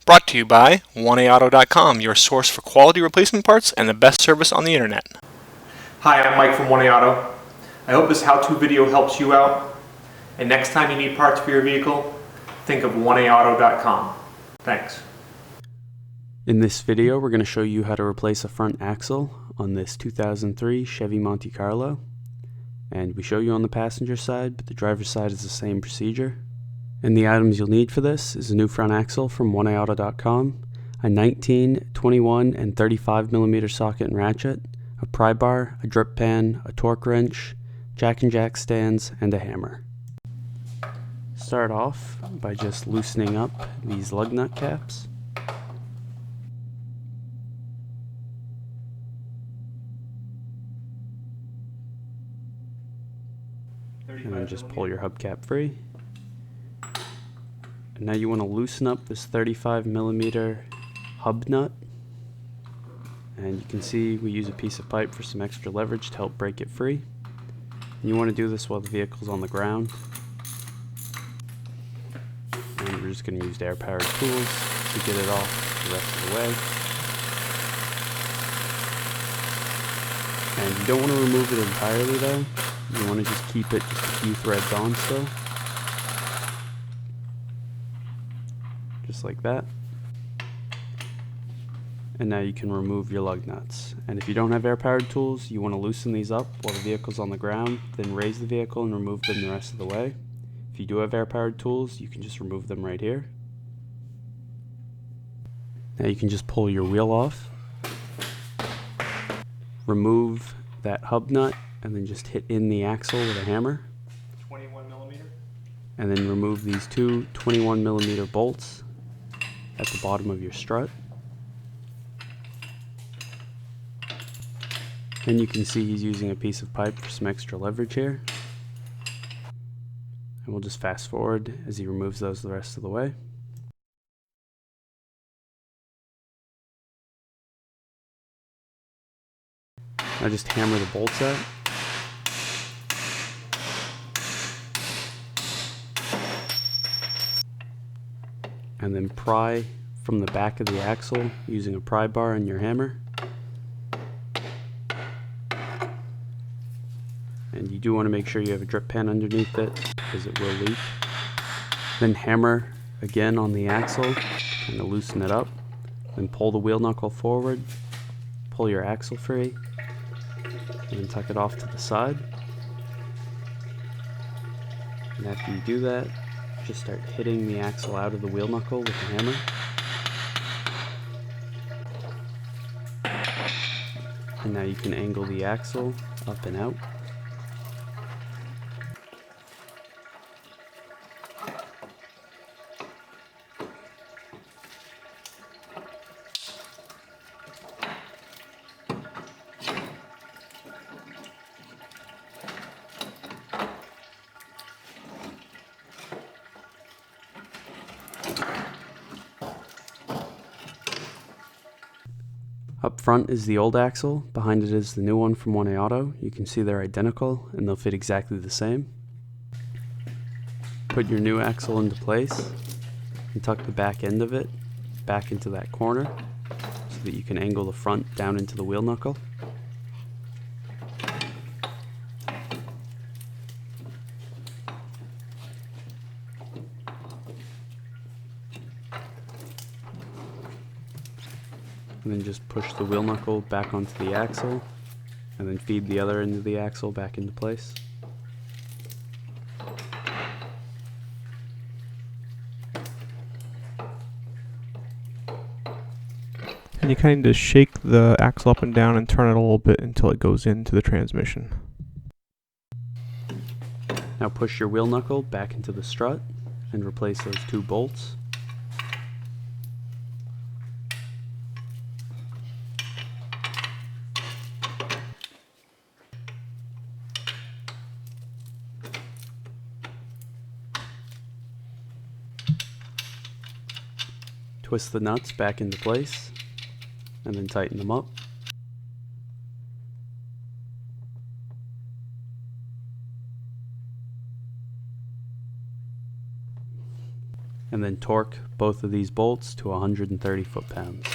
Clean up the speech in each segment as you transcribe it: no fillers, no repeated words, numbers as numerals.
Brought to you by 1AAuto.com, your source for quality replacement parts and the best service on the internet. Hi, I'm Mike from 1AAuto. I hope this how-to video helps you out. And next time you need parts for your vehicle, think of 1AAuto.com. Thanks. In this video, we're going to show you how to replace a front axle on this 2003 Chevy Monte Carlo. And we show you on the passenger side, but the driver's side is the same procedure. And the items you'll need for this is a new front axle from 1AAuto.com, a 19, 21, and 35mm socket and ratchet, a pry bar, a drip pan, a torque wrench, jack and jack stands, and a hammer. Start off by just loosening up these lug nut caps. And then just pull your hubcap free. And now you want to loosen up this 35mm hub nut. And you can see we use a piece of pipe for some extra leverage to help break it free. And you want to do this while the vehicle's on the ground. And we're just going to use air-powered tools to get it off the rest of the way. And you don't want to remove it entirely though. You want to just keep it just a few threads on still. Just like that. And now you can remove your lug nuts. And if you don't have air-powered tools, you want to loosen these up while the vehicle's on the ground, then raise the vehicle and remove them the rest of the way. If you do have air-powered tools, you can just remove them right here. Now you can just pull your wheel off, remove that hub nut, and then just hit in the axle with a hammer. 21mm. And then remove these two 21mm bolts at the bottom of your strut. And you can see he's using a piece of pipe for some extra leverage here. And we'll just fast forward as he removes those the rest of the way. Now just hammer the bolts out. And then pry from the back of the axle using a pry bar and your hammer. And you do want to make sure you have a drip pan underneath it because it will leak. Then hammer again on the axle, kind of loosen it up. Then pull the wheel knuckle forward, pull your axle free, and then tuck it off to the side. And after you do that, just start hitting the axle out of the wheel knuckle with the hammer. And now you can angle the axle up and out. Up front is the old axle, behind it is the new one from 1AAuto. You can see they're identical and they'll fit exactly the same. Put your new axle into place and tuck the back end of it back into that corner so that you can angle the front down into the wheel knuckle. And then just push the wheel knuckle back onto the axle, and then feed the other end of the axle back into place. And you kind of shake the axle up and down and turn it a little bit until it goes into the transmission. Now push your wheel knuckle back into the strut and replace those two bolts. Twist the nuts back into place and then tighten them up. and then torque both of these bolts to 130 foot-pounds.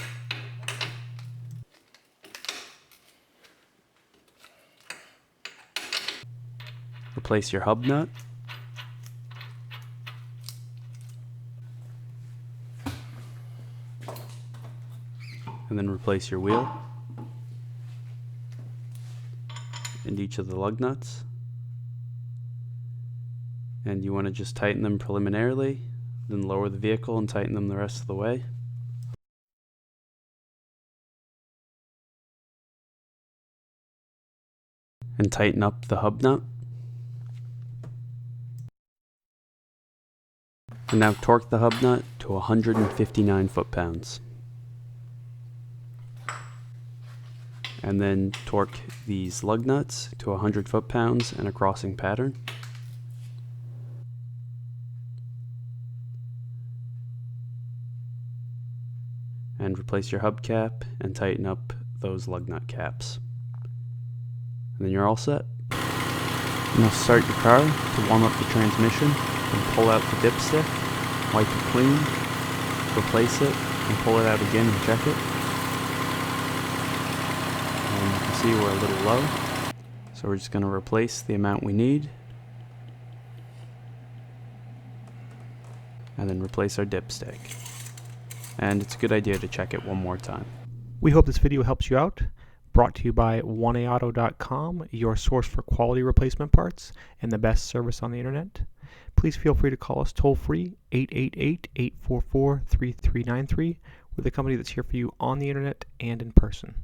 Replace your hub nut. And then replace your wheel and each of the lug nuts. And you want to just tighten them preliminarily, then lower the vehicle and tighten them the rest of the way. And tighten up the hub nut. And now torque the hub nut to 159 foot-pounds. And then torque these lug nuts to 100 foot-pounds in a crossing pattern. And replace your hubcap and tighten up those lug nut caps. And then you're all set. Now start your car to warm up the transmission and pull out the dipstick, wipe it clean, replace it, and pull it out again and check it. And you can see we're a little low, so we're just going to replace the amount we need and then replace our dipstick. And it's a good idea to check it one more time. We hope this video helps you out. Brought to you by 1AAuto.com, your source for quality replacement parts and the best service on the internet. Please feel free to call us toll free 888-844-3393. We're the company that's here for you on the internet and in person.